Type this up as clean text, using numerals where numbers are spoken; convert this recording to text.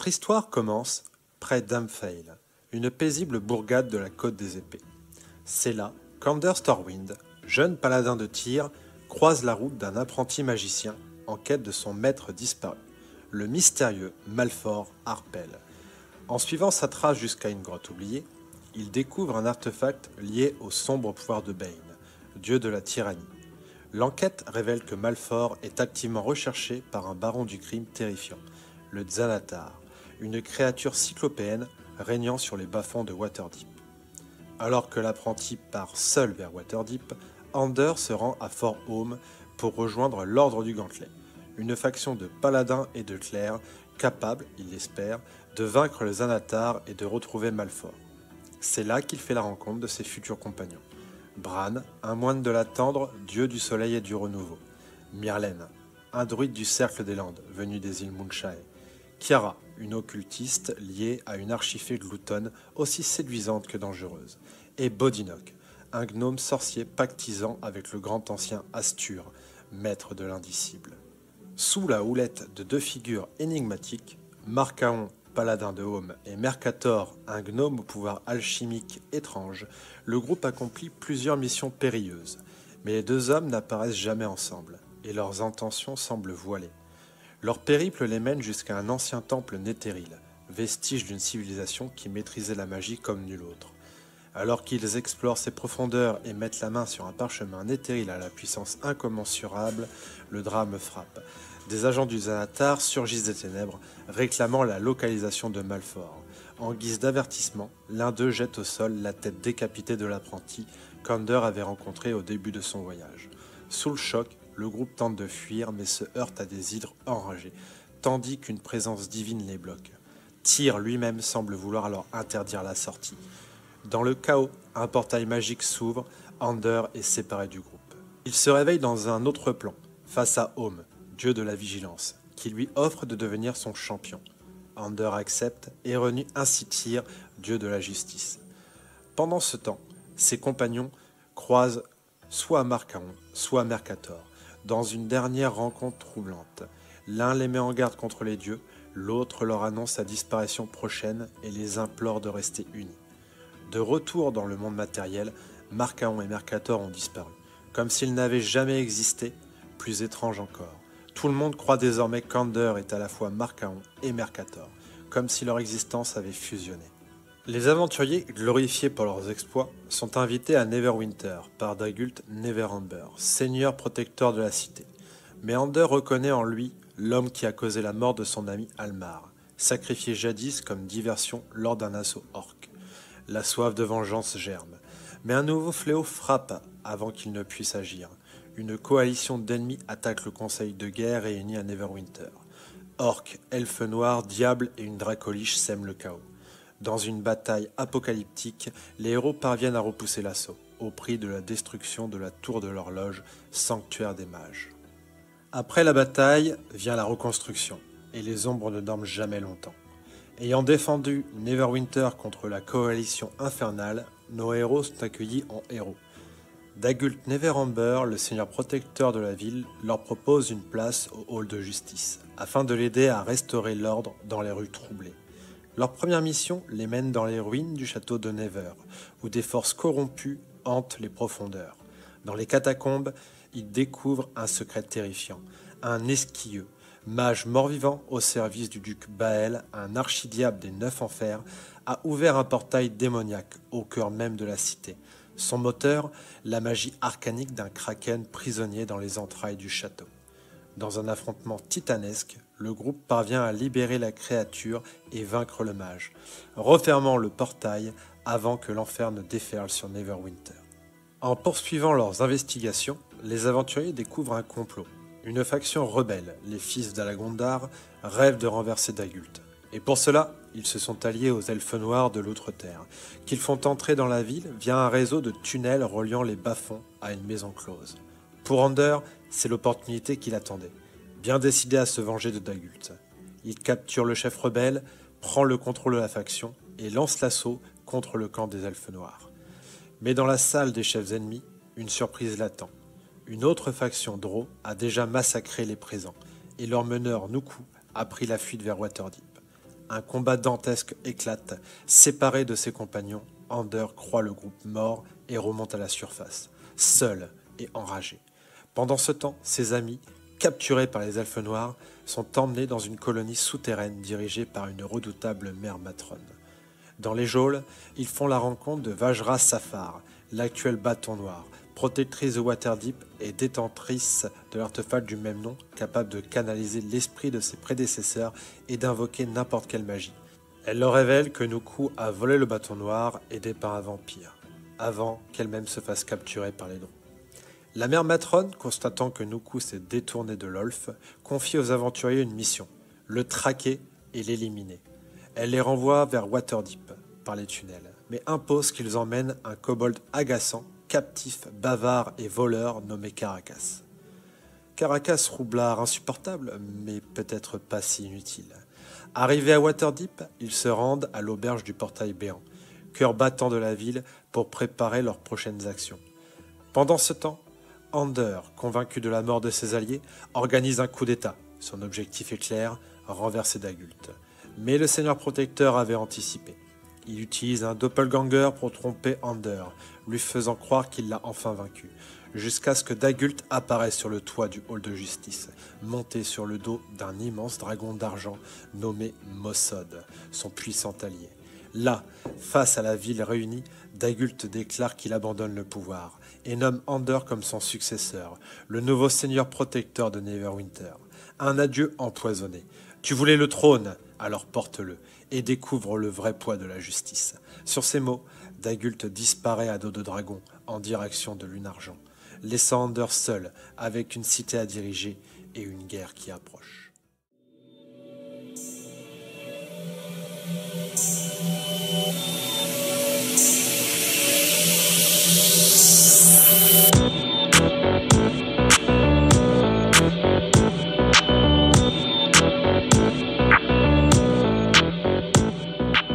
Notre histoire commence près d'Amphail, une paisible bourgade de la Côte des Épées. C'est là qu'Ander Stormwind, jeune paladin de Tyr, croise la route d'un apprenti magicien en quête de son maître disparu, le mystérieux Malfor Harpel. En suivant sa trace jusqu'à une grotte oubliée, il découvre un artefact lié au sombre pouvoir de Bane, dieu de la tyrannie. L'enquête révèle que Malfor est activement recherché par un baron du crime terrifiant, le Xanatar, une créature cyclopéenne régnant sur les bas-fonds de Waterdeep. Alors que l'apprenti part seul vers Waterdeep, Ander se rend à Fort Home pour rejoindre l'Ordre du Gantelet, une faction de paladins et de clercs capables, il l'espère, de vaincre le Xanatar et de retrouver Malfor. C'est là qu'il fait la rencontre de ses futurs compagnons. Bran, un moine de la Tendre, dieu du soleil et du renouveau. Myrlène, un druide du cercle des Landes, venu des îles Moonshine. Kiara, une occultiste liée à une archifée gloutonne aussi séduisante que dangereuse. Et Bodinok, un gnome sorcier pactisant avec le grand ancien Astur, maître de l'indicible. Sous la houlette de deux figures énigmatiques, Marcaon, paladin de Home, et Mercator, un gnome au pouvoir alchimique étrange, le groupe accomplit plusieurs missions périlleuses. Mais les deux hommes n'apparaissent jamais ensemble, et leurs intentions semblent voilées. Leur périple les mène jusqu'à un ancien temple néthéril, vestige d'une civilisation qui maîtrisait la magie comme nulle autre. Alors qu'ils explorent ses profondeurs et mettent la main sur un parchemin néthéril à la puissance incommensurable, le drame frappe. Des agents du Xanatar surgissent des ténèbres, réclamant la localisation de Malfor. En guise d'avertissement, l'un d'eux jette au sol la tête décapitée de l'apprenti qu'Ander avait rencontré au début de son voyage. Sous le choc, le groupe tente de fuir mais se heurte à des hydres enragés, tandis qu'une présence divine les bloque. Tyr lui-même semble vouloir leur interdire la sortie. Dans le chaos, un portail magique s'ouvre, Ander est séparé du groupe. Il se réveille dans un autre plan, face à Home, dieu de la vigilance, qui lui offre de devenir son champion. Ander accepte et renie ainsi Tyr, dieu de la justice. Pendant ce temps, ses compagnons croisent soit Marcaon, soit Mercator, dans une dernière rencontre troublante. L'un les met en garde contre les dieux, l'autre leur annonce sa disparition prochaine et les implore de rester unis. De retour dans le monde matériel, Marcaon et Mercator ont disparu, comme s'ils n'avaient jamais existé, plus étrange encore. Tout le monde croit désormais qu'Ander est à la fois Marcaon et Mercator, comme si leur existence avait fusionné. Les aventuriers, glorifiés pour leurs exploits, sont invités à Neverwinter par Dagult Neverember, seigneur protecteur de la cité. Mais Ander reconnaît en lui l'homme qui a causé la mort de son ami Almar, sacrifié jadis comme diversion lors d'un assaut orc. La soif de vengeance germe, mais un nouveau fléau frappe avant qu'il ne puisse agir. Une coalition d'ennemis attaque le conseil de guerre réuni à Neverwinter. Orques, elfes noirs, diables et une dracoliche sèment le chaos. Dans une bataille apocalyptique, les héros parviennent à repousser l'assaut, au prix de la destruction de la tour de l'horloge, sanctuaire des mages. Après la bataille vient la reconstruction, et les ombres ne dorment jamais longtemps. Ayant défendu Neverwinter contre la coalition infernale, nos héros sont accueillis en héros. Dagult Neverember, le seigneur protecteur de la ville, leur propose une place au hall de justice, afin de l'aider à restaurer l'ordre dans les rues troublées. Leur première mission les mène dans les ruines du château de Never, où des forces corrompues hantent les profondeurs. Dans les catacombes, ils découvrent un secret terrifiant. Un esquilleux, mage mort-vivant au service du duc Bael, un archidiable des 9 enfers, a ouvert un portail démoniaque au cœur même de la cité. Son moteur, la magie arcanique d'un kraken prisonnier dans les entrailles du château. Dans un affrontement titanesque, le groupe parvient à libérer la créature et vaincre le mage, refermant le portail avant que l'enfer ne déferle sur Neverwinter. En poursuivant leurs investigations, les aventuriers découvrent un complot. Une faction rebelle, les fils d'Alagondar, rêvent de renverser Dagult. Et pour cela, ils se sont alliés aux elfes noirs de l'Outre-Terre, qu'ils font entrer dans la ville via un réseau de tunnels reliant les bas-fonds à une maison close. Pour Ander, c'est l'opportunité qu'il attendait, bien décidé à se venger de Dagult. Il capture le chef rebelle, prend le contrôle de la faction et lance l'assaut contre le camp des elfes noirs. Mais dans la salle des chefs ennemis, une surprise l'attend. Une autre faction Drow a déjà massacré les présents, et leur meneur Nuku a pris la fuite vers Waterdeep. Un combat dantesque éclate. Séparé de ses compagnons, Ander croit le groupe mort et remonte à la surface, seul et enragé. Pendant ce temps, ses amis, capturés par les elfes noirs, sont emmenés dans une colonie souterraine dirigée par une redoutable mère matrone. Dans les geôles, ils font la rencontre de Vajra Safar, l'actuel bâton noir, protectrice de Waterdeep et détentrice de l'artefact du même nom, capable de canaliser l'esprit de ses prédécesseurs et d'invoquer n'importe quelle magie. Elle leur révèle que Nuku a volé le bâton noir aidé par un vampire, avant qu'elle-même se fasse capturer par les dons. La mère matrone, constatant que Nuku s'est détourné de l'Olf, confie aux aventuriers une mission, le traquer et l'éliminer. Elle les renvoie vers Waterdeep par les tunnels, mais impose qu'ils emmènent un kobold agaçant, captif, bavard et voleur nommé Caracas. Caracas, roublard insupportable, mais peut-être pas si inutile. Arrivés à Waterdeep, ils se rendent à l'auberge du portail béant, cœur battant de la ville, pour préparer leurs prochaines actions. Pendant ce temps, Ander, convaincu de la mort de ses alliés, organise un coup d'État. Son objectif est clair, renverser Dagult. Mais le Seigneur Protecteur avait anticipé. Il utilise un doppelganger pour tromper Ander, lui faisant croire qu'il l'a enfin vaincu, jusqu'à ce que Dagult apparaisse sur le toit du hall de justice, monté sur le dos d'un immense dragon d'argent nommé Mossod, son puissant allié. Là, face à la ville réunie, Dagult déclare qu'il abandonne le pouvoir et nomme Ander comme son successeur, le nouveau seigneur protecteur de Neverwinter. Un adieu empoisonné. Tu voulais le trône, alors porte-le et découvre le vrai poids de la justice. Sur ces mots, Dagult disparaît à dos de dragon en direction de Lunargent, laissant Ander seul avec une cité à diriger et une guerre qui approche.